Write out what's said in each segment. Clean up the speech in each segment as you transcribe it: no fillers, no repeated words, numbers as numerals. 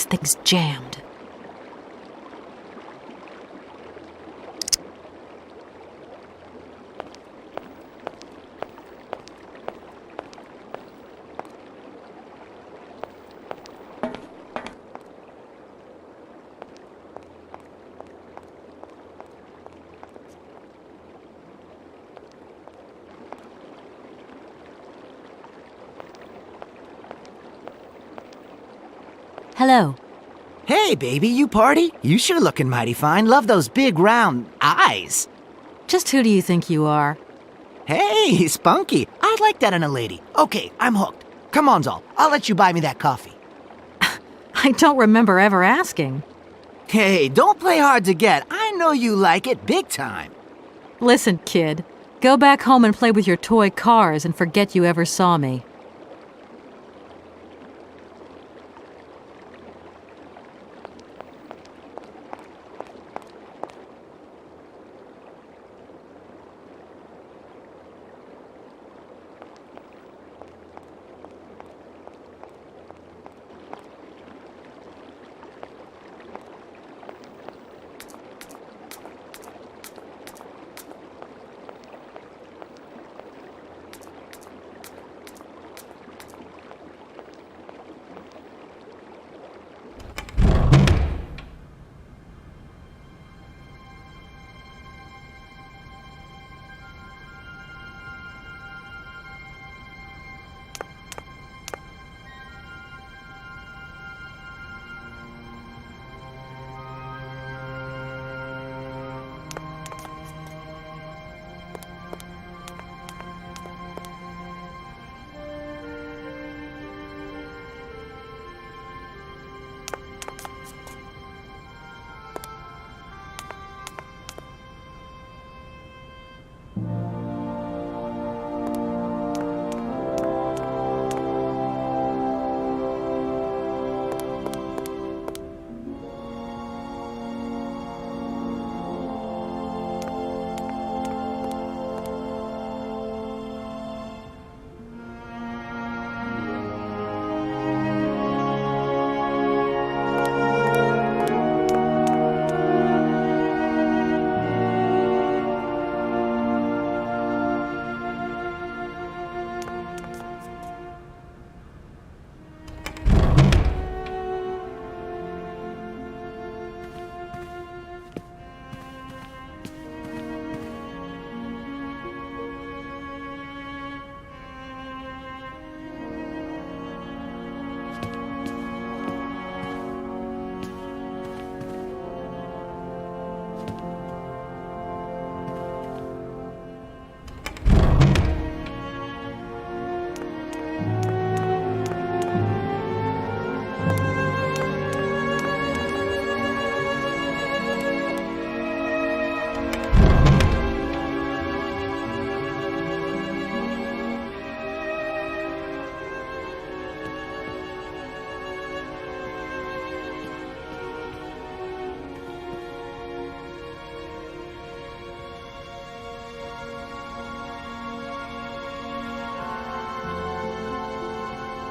This thing's jammed. Hello. Hey, baby, you party? You sure looking mighty fine. Love those big, round eyes. Just who do you think you are? Hey, spunky. I like that in a lady. Okay, I'm hooked. Come on, Zol. I'll let you buy me that coffee. I don't remember ever asking. Hey, don't play hard to get. I know you like it big time. Listen, kid. Go back home and play with your toy cars and forget you ever saw me.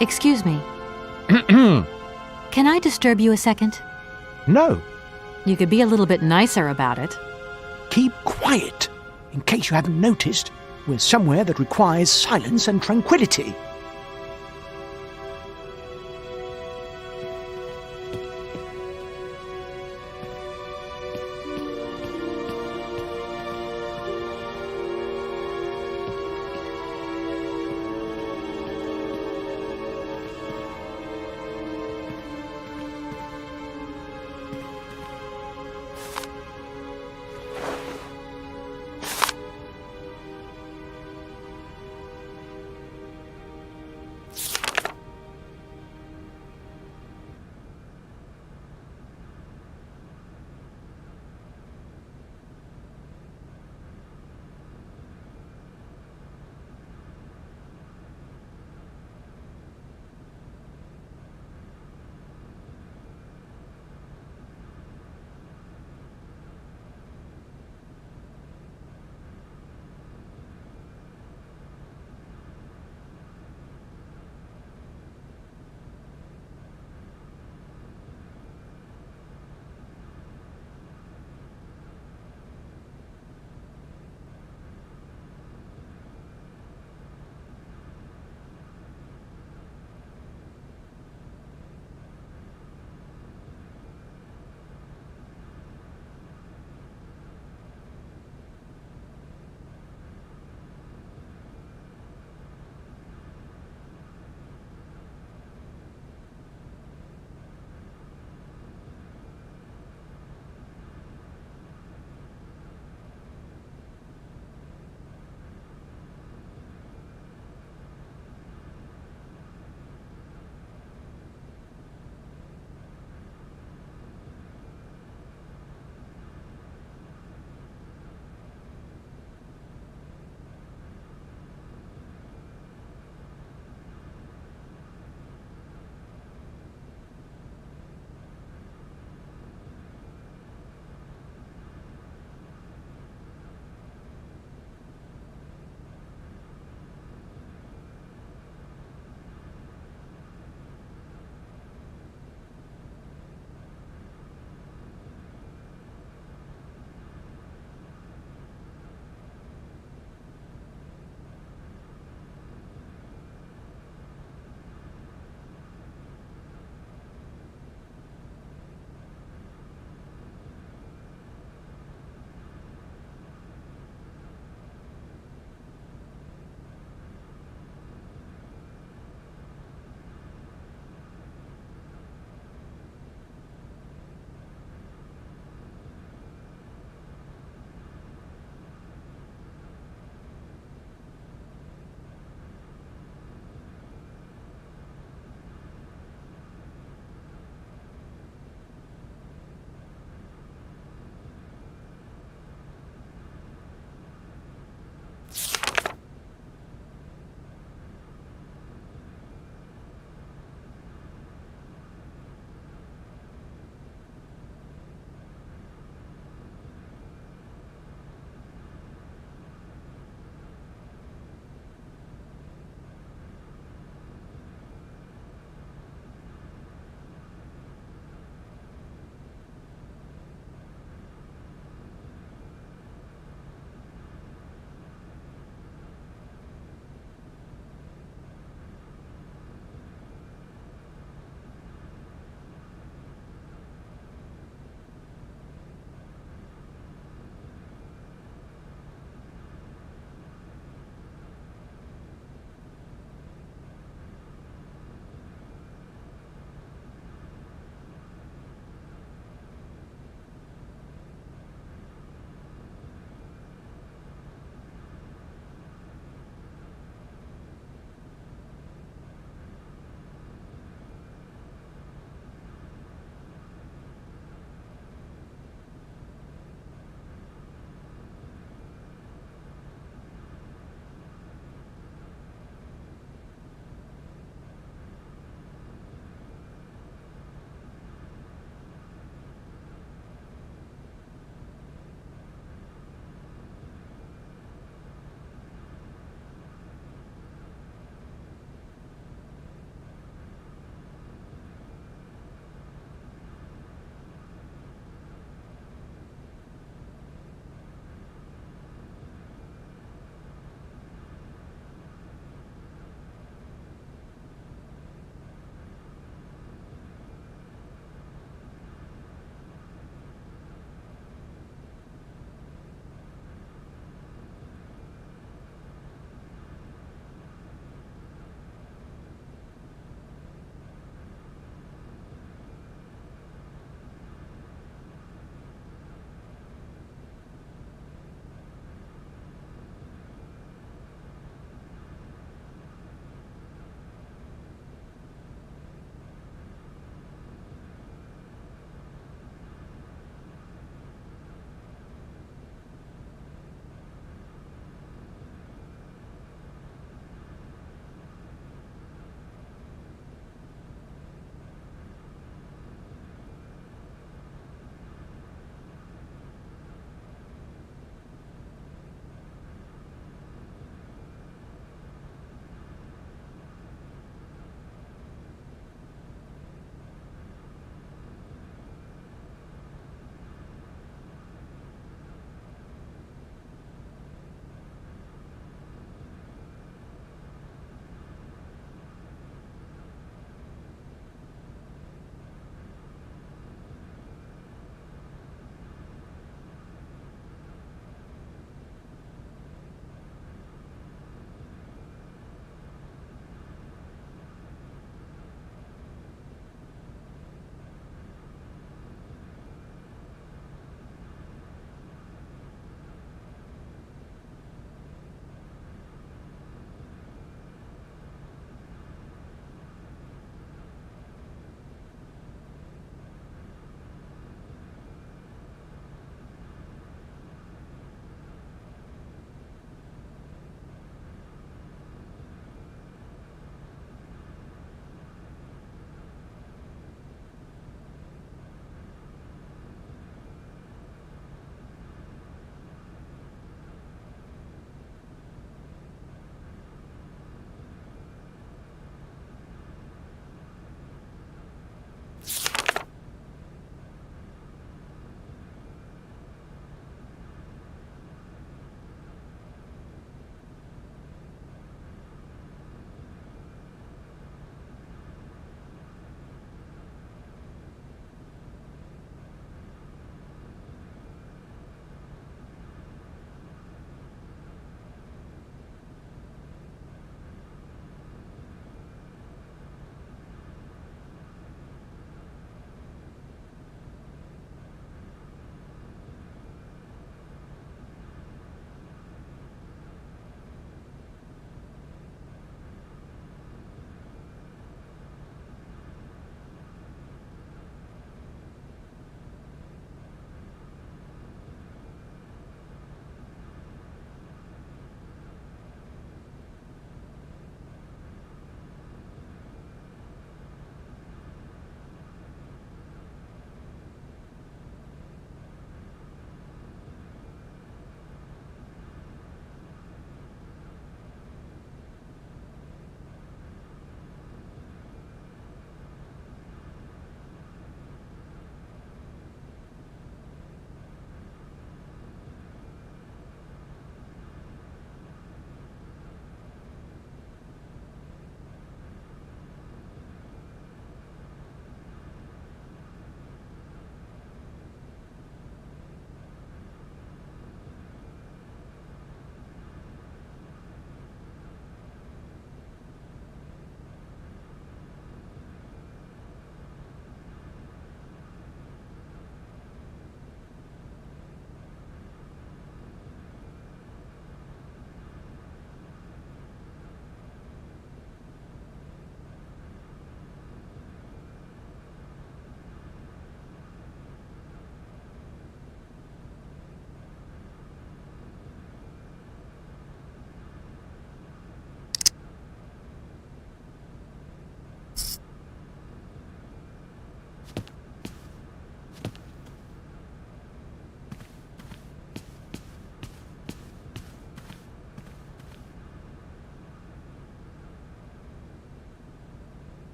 Excuse me. Can I disturb you a second? No, You could be a little bit nicer about it. keep quiet. In case you haven't noticed, we're somewhere that requires silence and tranquility.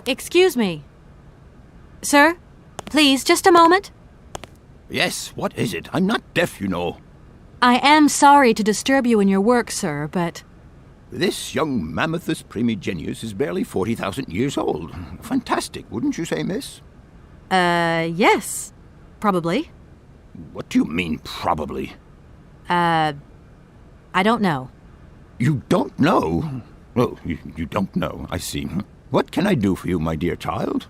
Excuse me. Sir, please, just a moment. Yes, what is it? I'm not deaf, you know. I am sorry to disturb you in your work, sir, but... This young Mammothus primigenius is barely 40,000 years old. Fantastic, wouldn't you say, miss? Yes. Probably. What do you mean, probably? I don't know. You don't know? Oh, you don't know, I see. What can I do for you, my dear child?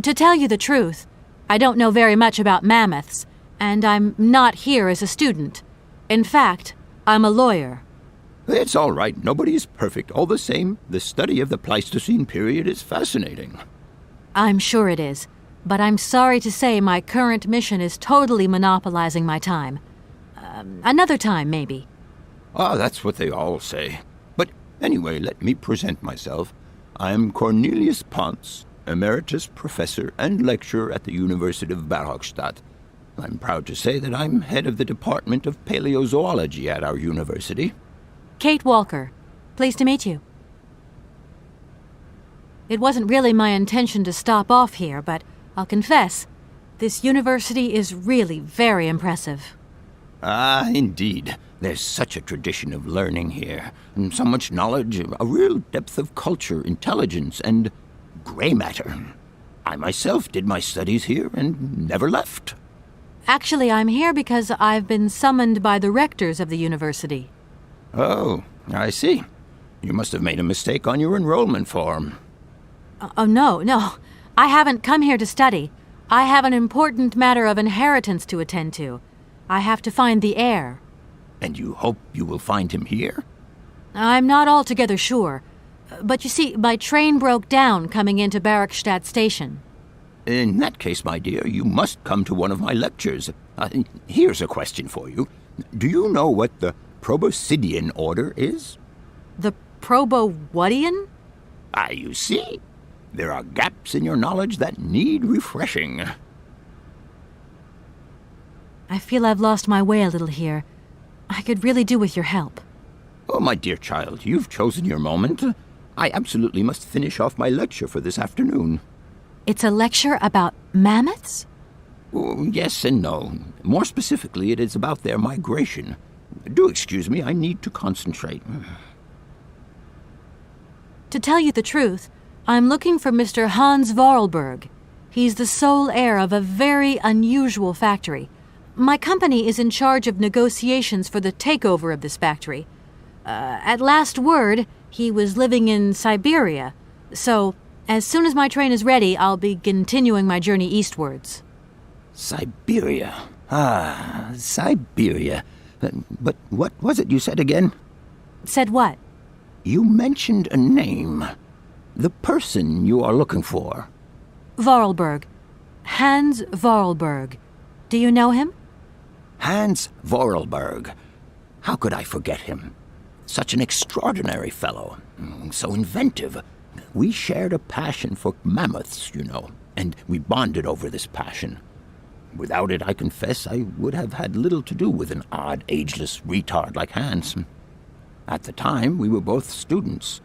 To tell you the truth, I don't know very much about mammoths, and I'm not here as a student. In fact, I'm a lawyer. It's all right. Nobody's perfect. All the same, the study of the Pleistocene period is fascinating. I'm sure it is, but I'm sorry to say my current mission is totally monopolizing my time. Another time, maybe. Ah, that's what they all say. But anyway, let me present myself. I'm Cornelius Ponce, Emeritus Professor and Lecturer at the University of Bergstadt. I'm proud to say that I'm head of the Department of Paleozoology at our university. Kate Walker. Pleased to meet you. It wasn't really my intention to stop off here, but I'll confess, this university is really very impressive. Ah, indeed. There's such a tradition of learning here, and so much knowledge, a real depth of culture, intelligence, and gray matter. I myself did my studies here and never left. Actually, I'm here because I've been summoned by the rectors of the university. Oh, I see. You must have made a mistake on your enrollment form. Oh, no. I haven't come here to study. I have an important matter of inheritance to attend to. I have to find the heir. And you hope you will find him here? I'm not altogether sure. But you see, my train broke down coming into Bergstadt station. In that case, my dear, you must come to one of my lectures. Here's a question for you. Do you know what the Proboscidean order is? The Probowhatian? Ah, you see? There are gaps in your knowledge that need refreshing. I feel I've lost my way a little here. I could really do with your help. Oh, my dear child, you've chosen your moment. I absolutely must finish off my lecture for this afternoon. It's a lecture about mammoths? Oh, yes and no. More specifically, it is about their migration. Do excuse me, I need to concentrate. To tell you the truth, I'm looking for Mr. Hans Vorarlberg. He's the sole heir of a very unusual factory. My company is in charge of negotiations for the takeover of this factory. At last word, he was living in Syberia. So, as soon as my train is ready, I'll be continuing my journey eastwards. Syberia. Ah, Syberia. But what was it you said again? Said what? You mentioned a name. The person you are looking for. Vorarlberg. Hans Vorarlberg. Do you know him? Hans Vorarlberg. How could I forget him? Such an extraordinary fellow. So inventive. We shared a passion for mammoths, you know, and we bonded over this passion. Without it, I confess, I would have had little to do with an odd, ageless retard like Hans. At the time, we were both students.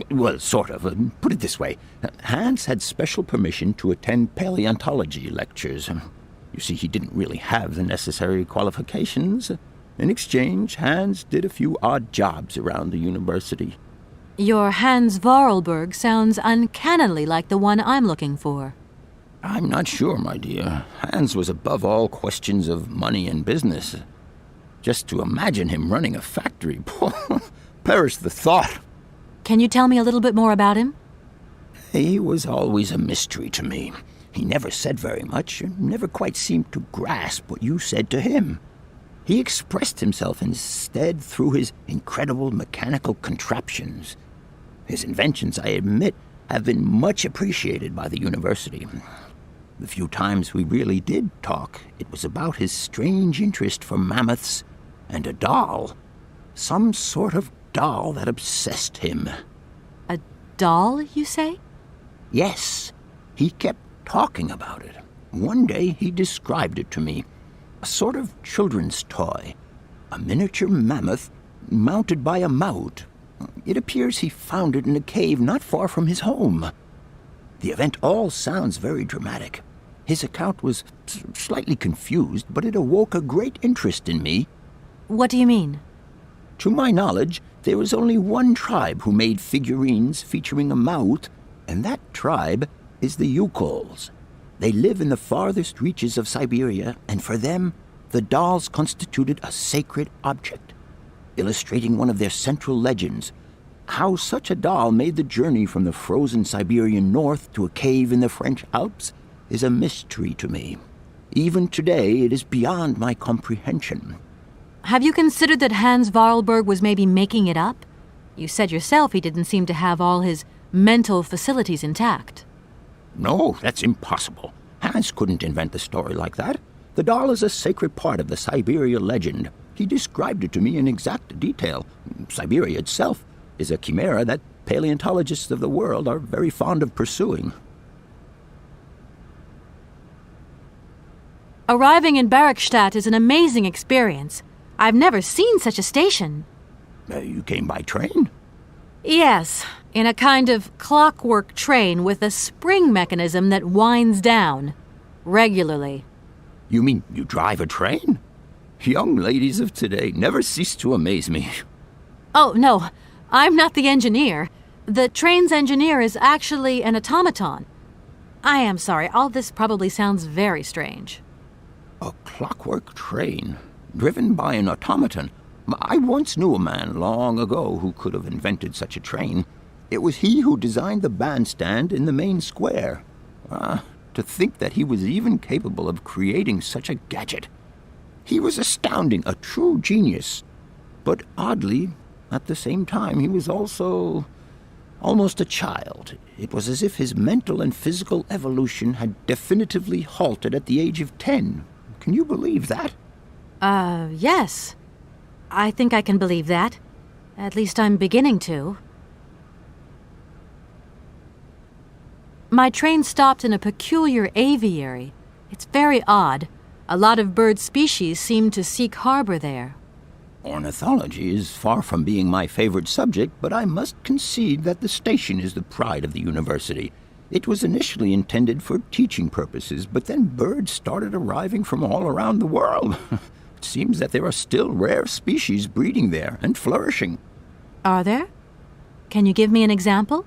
Well, sort of. Put it this way. Hans had special permission to attend paleontology lectures. You see, he didn't really have the necessary qualifications. In exchange, Hans did a few odd jobs around the university. Your Hans Vorarlberg sounds uncannily like the one I'm looking for. I'm not sure, my dear. Hans was above all questions of money and business. Just to imagine him running a factory, perish the thought. Can you tell me a little bit more about him? He was always a mystery to me. He never said very much, and never quite seemed to grasp what you said to him. He expressed himself instead through his incredible mechanical contraptions. His inventions, I admit, have been much appreciated by the university. The few times we really did talk, it was about his strange interest for mammoths and a doll. Some sort of doll that obsessed him. A doll, you say? Yes. He kept talking about it. One day he described it to me. A sort of children's toy. A miniature mammoth mounted by a maut. It appears he found it in a cave not far from his home. The event all sounds very dramatic. His account was slightly confused, but it awoke a great interest in me. What do you mean? To my knowledge, there is only one tribe who made figurines featuring a mouth, and that tribe is the Yukols. They live in the farthest reaches of Syberia, and for them, the dolls constituted a sacred object, illustrating one of their central legends. How such a doll made the journey from the frozen Siberian north to a cave in the French Alps is a mystery to me. Even today, it is beyond my comprehension. Have you considered that Hans Vorarlberg was maybe making it up? You said yourself he didn't seem to have all his mental facilities intact. No, that's impossible. Hans couldn't invent a story like that. The doll is a sacred part of the Syberia legend. He described it to me in exact detail. Syberia itself is a chimera that paleontologists of the world are very fond of pursuing. Arriving in Bergstadt is an amazing experience. I've never seen such a station. You came by train? Yes, in a kind of clockwork train with a spring mechanism that winds down regularly. You mean you drive a train? Young ladies of today never cease to amaze me. Oh, no, I'm not the engineer. The train's engineer is actually an automaton. I am sorry, all this probably sounds very strange. A clockwork train, driven by an automaton. I once knew a man long ago who could have invented such a train. It was he who designed the bandstand in the main square. To think that he was even capable of creating such a gadget. He was astounding, a true genius. But oddly, at the same time, he was also almost a child. It was as if his mental and physical evolution had definitively halted at the age of 10. Can you believe that? Yes. I think I can believe that. At least I'm beginning to. My train stopped in a peculiar aviary. It's very odd. A lot of bird species seem to seek harbor there. Ornithology is far from being my favorite subject, but I must concede that the station is the pride of the university. It was initially intended for teaching purposes, but then birds started arriving from all around the world. It seems that there are still rare species breeding there and flourishing. Are there? Can you give me an example?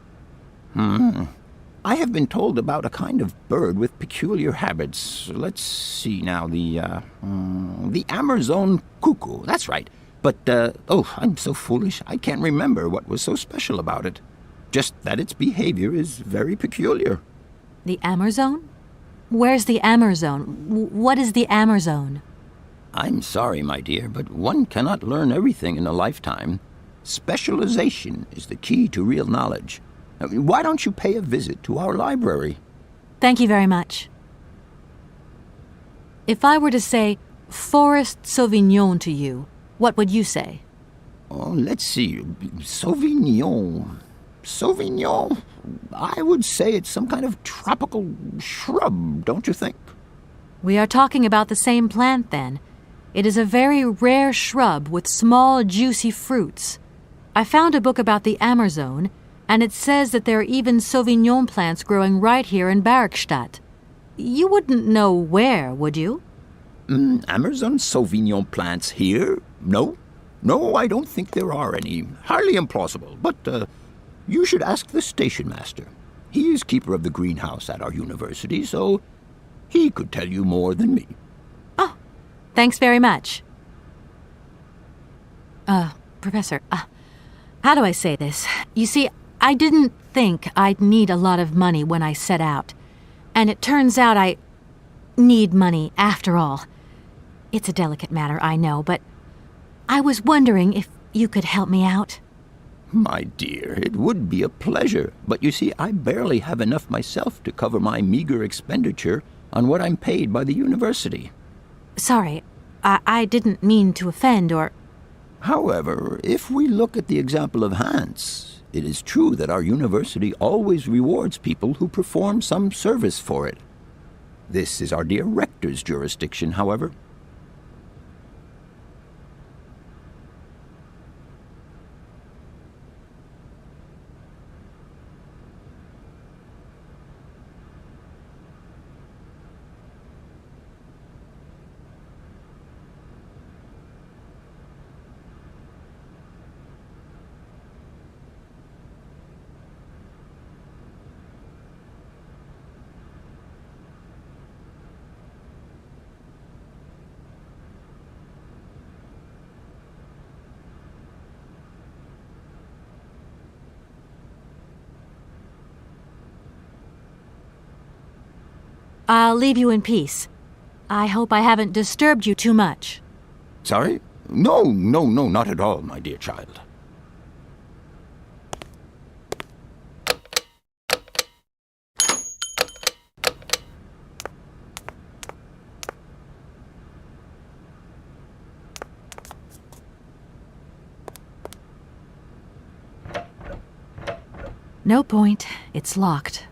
I have been told about a kind of bird with peculiar habits. Let's see now, the Amazon cuckoo. That's right. But, I'm so foolish. I can't remember what was so special about it. Just that its behavior is very peculiar. The Amazon? Where's the Amazon? What is the Amazon? I'm sorry, my dear, but one cannot learn everything in a lifetime. Specialization is the key to real knowledge. Why don't you pay a visit to our library? Thank you very much. If I were to say Forest Sauvignon to you, what would you say? Oh, let's see. Sauvignon. Sauvignon? I would say it's some kind of tropical shrub, don't you think? We are talking about the same plant, then. It is a very rare shrub with small, juicy fruits. I found a book about the Amazon, and it says that there are even Sauvignon plants growing right here in Bergstadt. You wouldn't know where, would you? Amazon Sauvignon plants here? No. No, I don't think there are any. Highly implausible. But you should ask the station master. He is keeper of the greenhouse at our university, so he could tell you more than me. Oh, thanks very much. Professor, how do I say this? You see, I didn't think I'd need a lot of money when I set out. And it turns out I need money after all. It's a delicate matter, I know, but I was wondering if you could help me out. My dear, it would be a pleasure. But you see, I barely have enough myself to cover my meager expenditure on what I'm paid by the university. Sorry, I didn't mean to offend or... However, if we look at the example of Hans, it is true that our university always rewards people who perform some service for it. This is our dear rector's jurisdiction, however. I'll leave you in peace. I hope I haven't disturbed you too much. Sorry? No, not at all, my dear child. No point. It's locked.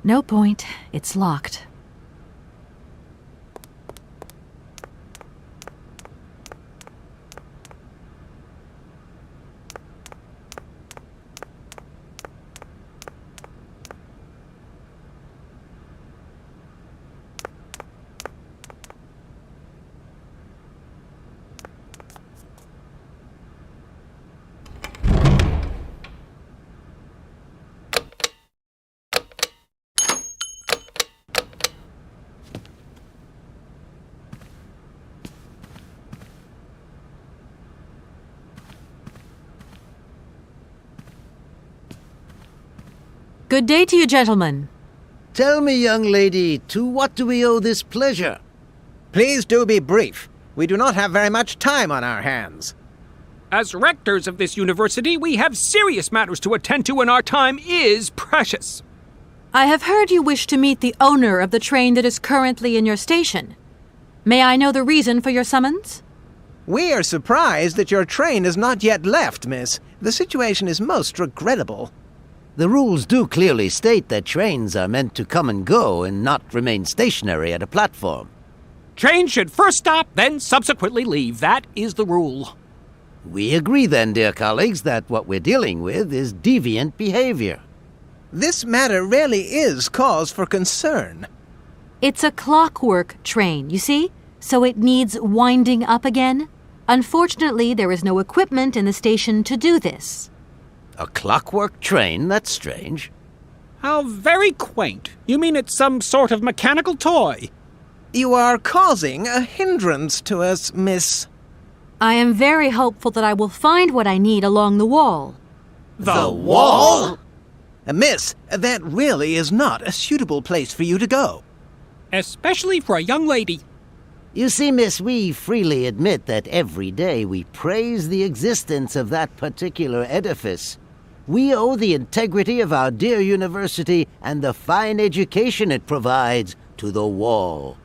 No point. It's locked. Good day to you, gentlemen. Tell me, young lady, to what do we owe this pleasure? Please do be brief. We do not have very much time on our hands. As rectors of this university, we have serious matters to attend to, and our time is precious. I have heard you wish to meet the owner of the train that is currently in your station. May I know the reason for your summons? We are surprised that your train has not yet left, miss. The situation is most regrettable. The rules do clearly state that trains are meant to come and go and not remain stationary at a platform. Trains should first stop, then subsequently leave. That is the rule. We agree then, dear colleagues, that what we're dealing with is deviant behavior. This matter really is cause for concern. It's a clockwork train, you see? So it needs winding up again. Unfortunately, there is no equipment in the station to do this. A clockwork train? That's strange. How very quaint. You mean it's some sort of mechanical toy? You are causing a hindrance to us, miss. I am very hopeful that I will find what I need along the wall. The wall? Miss, that really is not a suitable place for you to go. Especially for a young lady. You see, miss, we freely admit that every day we praise the existence of that particular edifice. We owe the integrity of our dear university and the fine education it provides to the wall.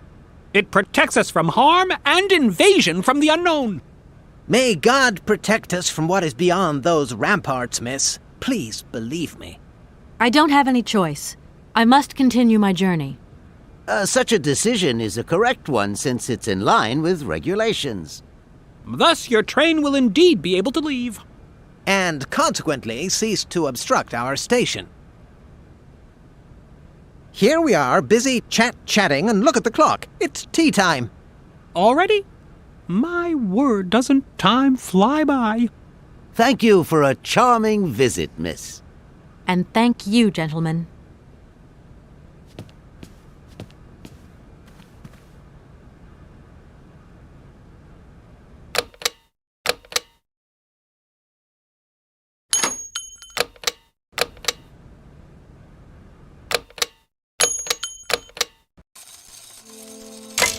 It protects us from harm and invasion from the unknown. May God protect us from what is beyond those ramparts, miss. Please believe me. I don't have any choice. I must continue my journey. Such a decision is a correct one since it's in line with regulations. Thus, your train will indeed be able to leave. And consequently cease to obstruct our station. Here we are, busy chatting, and look at the clock. It's tea time. Already? My word, doesn't time fly by? Thank you for a charming visit, miss. And thank you, gentlemen.